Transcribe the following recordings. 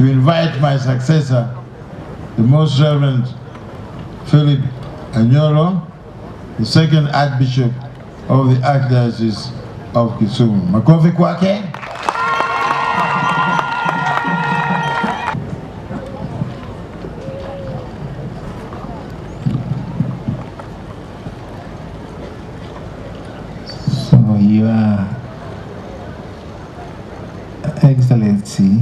to invite my successor, the Most Reverend Philiph Anyolo, the second Archbishop of the Archdiocese of Kisumu. Makofi kwake. So, Your Excellency,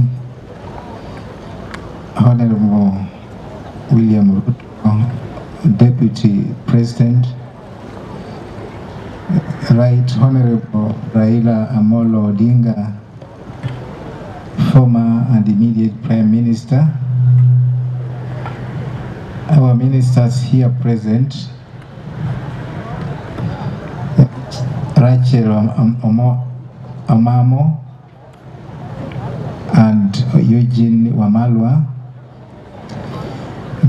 Honorable William Ruto, Deputy President, Right Honorable Raila Amolo Odinga, former and immediate Prime Minister, our ministers here present, Rachel Omamo and Eugene Wamalwa,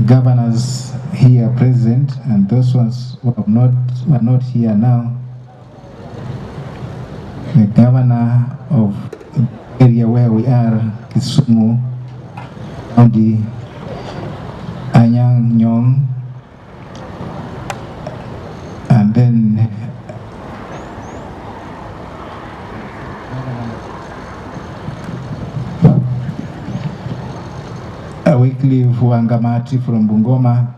governors here present, and those ones who are not here now, the governor of the area where we are, Kisumu County, Anyang Nyong, and then Wycliffe Wangamati from Bungoma,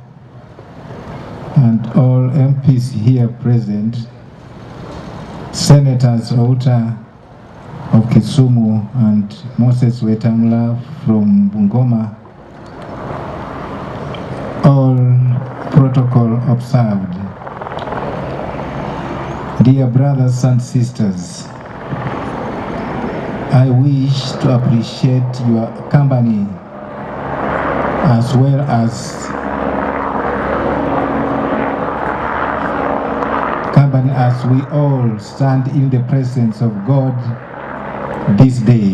and all MPs here present, Senators Outa of Kisumu and Moses Wetangula from Bungoma, all protocol observed. Dear brothers and sisters, I wish to appreciate your company as well as we all stand in the presence of God this day.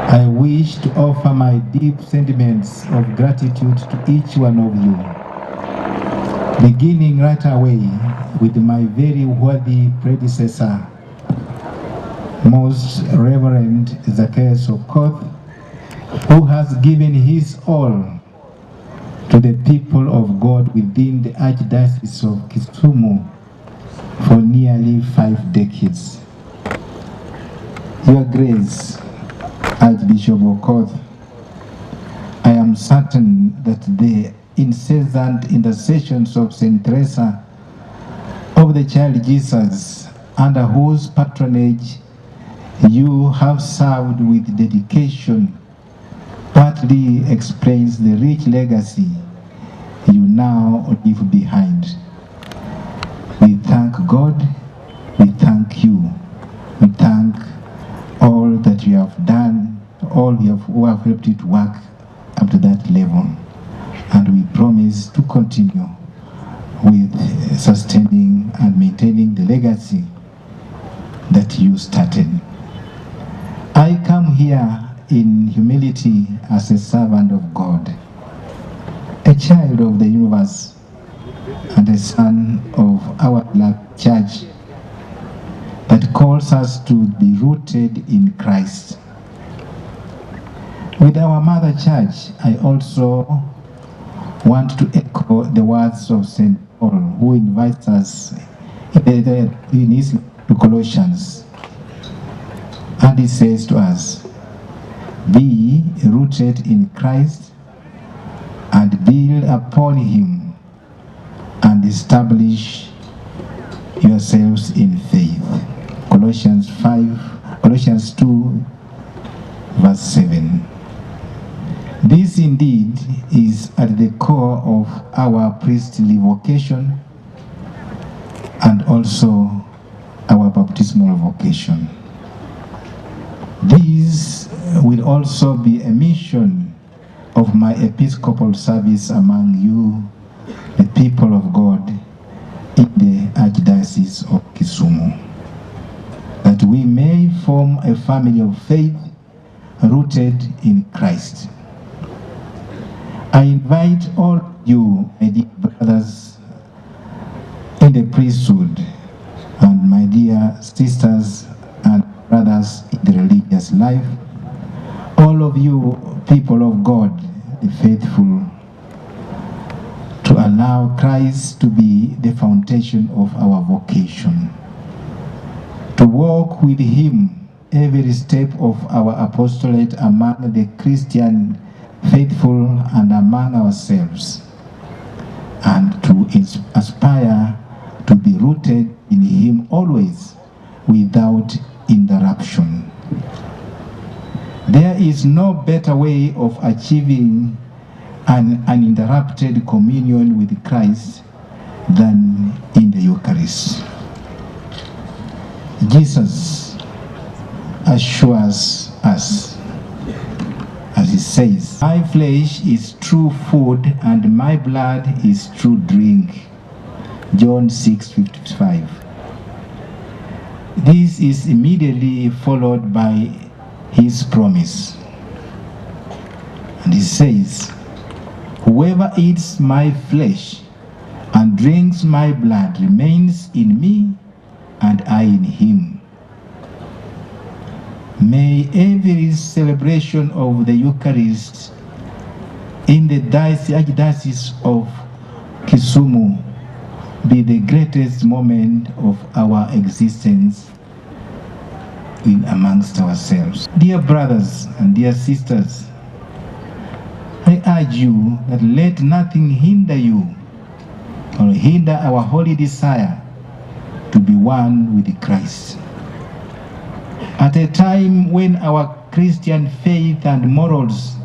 I wish to offer my deep sentiments of gratitude to each one of you, beginning right away with my very worthy predecessor, Most Reverend Zacchaeus Okoth, who has given his all to the people of God within the Archdiocese of Kisumu for nearly 5 decades. Your Grace, Archbishop Okoth, I am certain that the incessant intercessions of Saint Teresa of the Child Jesus, under whose patronage you have served with dedication, partly explains the rich legacy you now leave behind. We thank God, we thank you, we thank all that you have done, all who have helped you to work up to that level, and we promise to continue with sustaining and maintaining the legacy that you started. I come here in humility as a servant of God, a child of the universe, and a son of our black church that calls us to be rooted in Christ. With our mother church, I also want to echo the words of St. Paul, who invites us in his Colossians. And he says to us, be rooted in Christ and build upon him and establish yourselves in faith. Colossians 2, verse 7. This indeed is at the core of our priestly vocation and also our baptismal vocation. This will also be a mission of my episcopal service among you, the people of God, in the Archdiocese of Kisumu, that we may form a family of faith rooted in Christ. I invite all you, my dear brothers in the priesthood, and my dear sisters and brothers in the religious life, all all of you people of God, the faithful, to allow Christ to be the foundation of our vocation, to walk with him every step of our apostolate among the Christian faithful and among ourselves, and to aspire to be rooted in him always without interruption. There is no better way of achieving an uninterrupted communion with Christ than in the Eucharist. Jesus assures us, as he says, "My flesh is true food and my blood is true drink." John 6:55. This is immediately followed by his promise. And he says, "Whoever eats my flesh and drinks my blood remains in me and I in him." May every celebration of the Eucharist in the Archdiocese of Kisumu be the greatest moment of our existence in amongst ourselves. Dear brothers and dear sisters, I urge you that let nothing hinder you or hinder our holy desire to be one with Christ. At a time when our Christian faith and morals,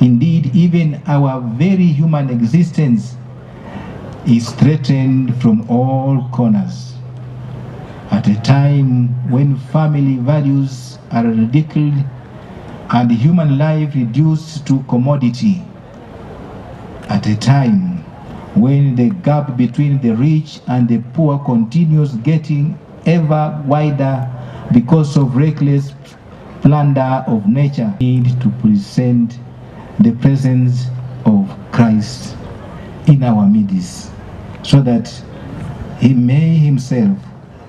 indeed even our very human existence, is threatened from all corners. At a time when family values are ridiculed and human life reduced to commodity. At a time when the gap between the rich and the poor continues getting ever wider because of reckless plunder of nature, we need to present the presence of Christ in our midst, so that he may himself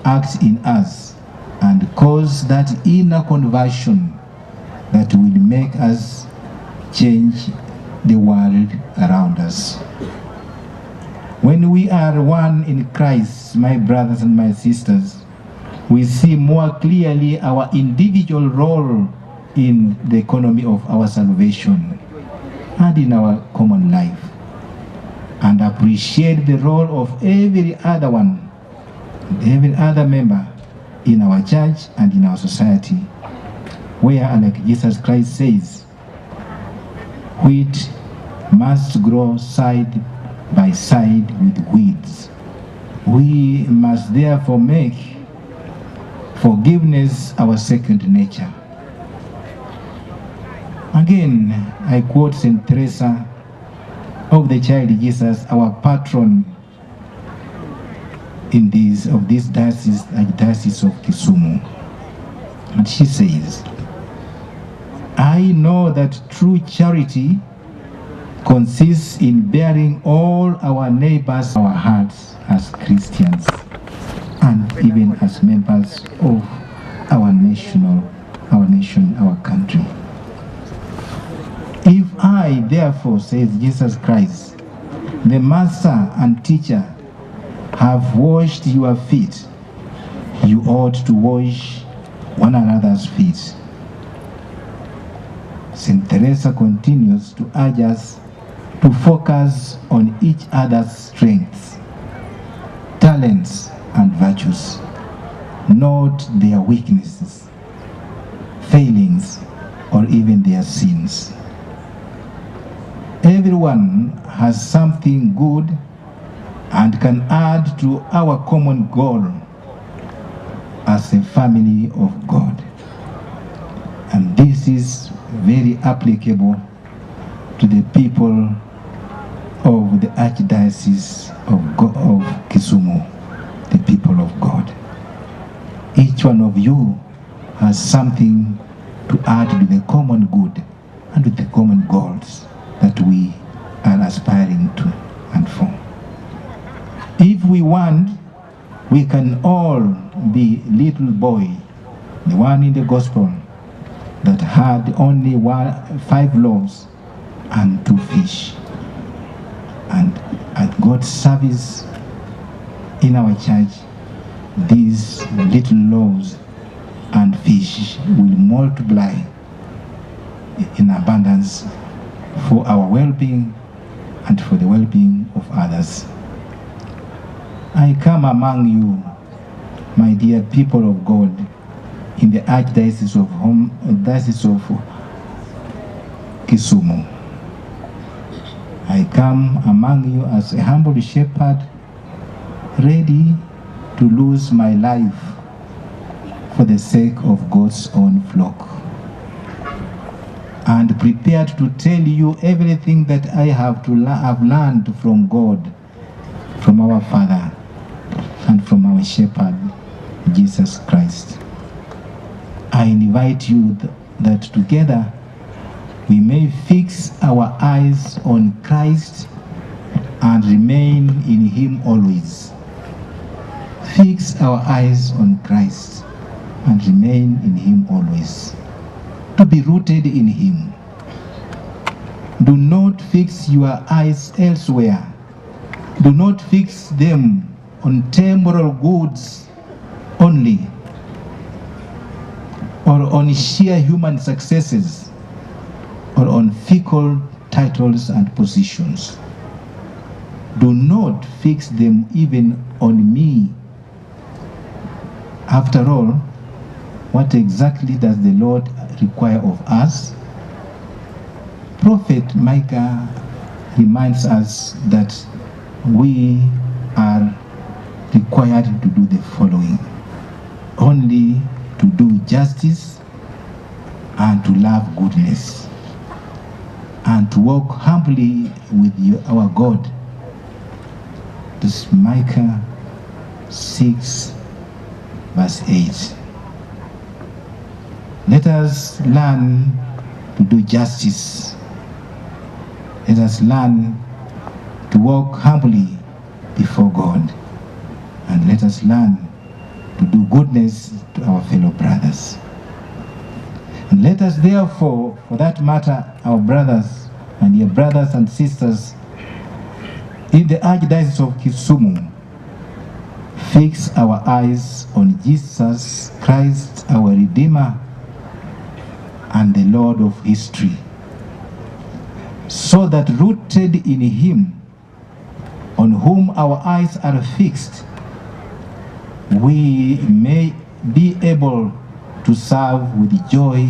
act in us and cause that inner conversion that will make us change the world around us. When we are one in Christ, my brothers and my sisters, we see more clearly our individual role in the economy of our salvation and in our common life, and appreciate the role of every other one, every other member in our church and in our society, where, like Jesus Christ says, wheat must grow side by side with weeds. We must therefore make forgiveness our second nature. Again, I quote St. Teresa of the Child Jesus, our patron in this diocese, Archdiocese of Kisumu. And she says, "I know that true charity consists in bearing all our neighbors our hearts as Christians and even as members of our nation, our country. If I, therefore, says Jesus Christ, the Master and Teacher, have washed your feet, you ought to wash one another's feet." St. Teresa continues to urge us to focus on each other's strengths, talents, and virtues, not their weaknesses, failings, or even their sins. Everyone has something good and can add to our common goal as a family of God. And this is very applicable to the people of the Archdiocese of Kisumu, the people of God. Each one of you has something to add to the common good and to the common goals that we are aspiring to and for. If we want, we can all be little boy, the one in the gospel, that had only 5 loaves and 2 fish. And at God's service in our church, these little loaves and fish will multiply in abundance for our well-being and for the well-being of others. I come among you, my dear people of God, in the Archdiocese of Kisumu. I come among you as a humble shepherd, ready to lose my life for the sake of God's own flock, and prepared to tell you everything that I have learned from God, from our Father, and from our shepherd, Jesus Christ. I invite you that together we may fix our eyes on Christ and remain in Him always. Fix our eyes on Christ and remain in Him always. To be rooted in Him. Do not fix your eyes elsewhere. Do not fix them on temporal goods only, or on sheer human successes, or on fickle titles and positions. Do not fix them even on me. After all, what exactly does the Lord require of us? Prophet Micah reminds us that we are required to do the following: only to do justice and to love goodness, and to walk humbly with our God. This is Micah 6 verse 8. Let us learn to do justice. Let us learn to walk humbly before God. And let us learn to do goodness to our fellow brothers. And let us therefore, for that matter, our brothers and your brothers and sisters in the Archdiocese of Kisumu, fix our eyes on Jesus Christ, our Redeemer and the Lord of history, so that rooted in Him, on whom our eyes are fixed, we may be able to serve with joy,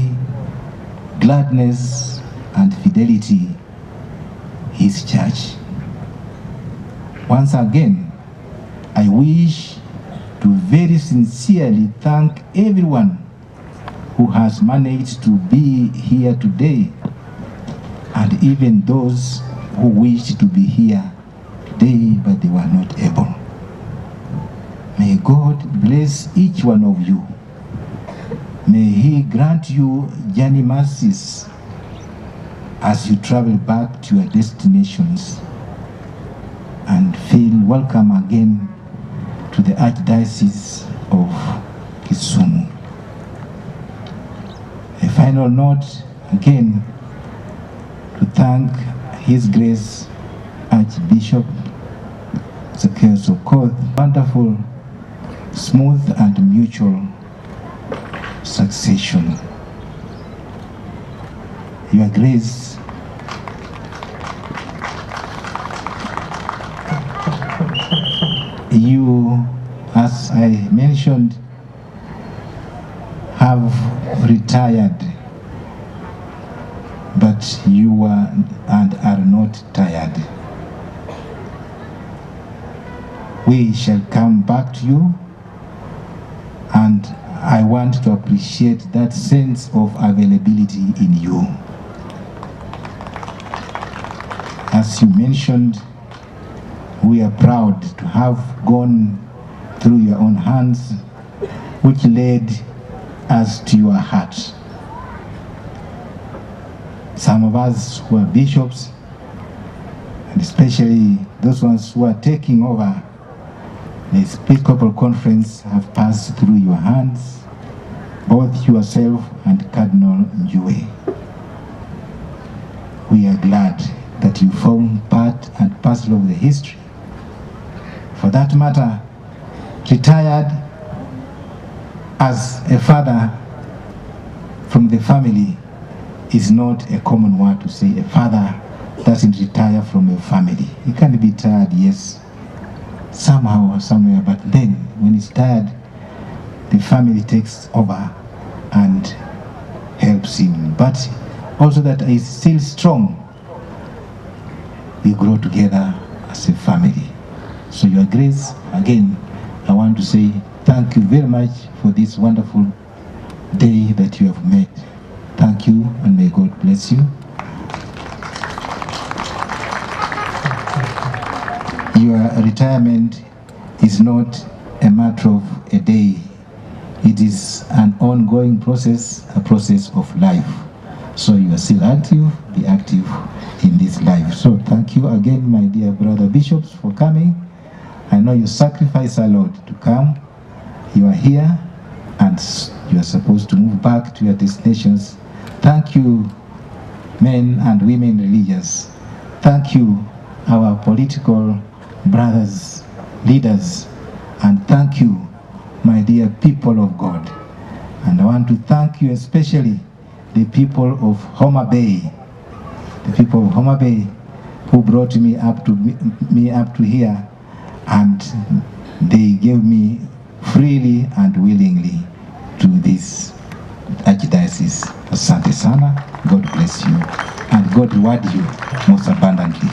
gladness, and fidelity His church. Once again, I wish to very sincerely thank everyone who has managed to be here today, and even those who wished to be here today but they were not able. May God bless each one of you. May He grant you journey mercies as you travel back to your destinations, and feel welcome again to the Archdiocese of Kisumu. A final note again to thank His Grace Archbishop Zacchaeus Okoth. Wonderful, smooth and mutual succession. Your Grace, you, as I mentioned, have retired, but you are and are not tired. We shall come back to you, and I want to appreciate that sense of availability in you. As you mentioned, we are proud to have gone through your own hands, which led us to your heart. Some of us who are bishops, and especially those ones who are taking over the Episcopal Conference, have passed through your hands. both yourself and Cardinal Njue. We are glad that you form part and parcel of the history. For that matter, retired as a father from the family is not a common word to say. A father doesn't retire from a family. He can be tired, yes, somehow or somewhere, but then when he's tired, the family takes over and helps him. But also that he's still strong. We grow together as a family. So Your Grace, again, I want to say thank you very much for this wonderful day that you have made. Thank you, and may God bless you. Your retirement is not a matter of a day. It is an ongoing process, a process of life. So you are still active, be active in this life. So thank you again, my dear brother bishops, for coming. I know you sacrifice a lot to come. You are here, and you are supposed to move back to your destinations. Thank you, men and women religious. Thank you, our political brothers, leaders, and thank you, my dear people of God. And I want to thank you especially the people of Homa Bay, the people of Homa Bay who brought me up to here, and they gave me freely and willingly to this archdiocese. Asante sana. God bless you, and God reward you most abundantly.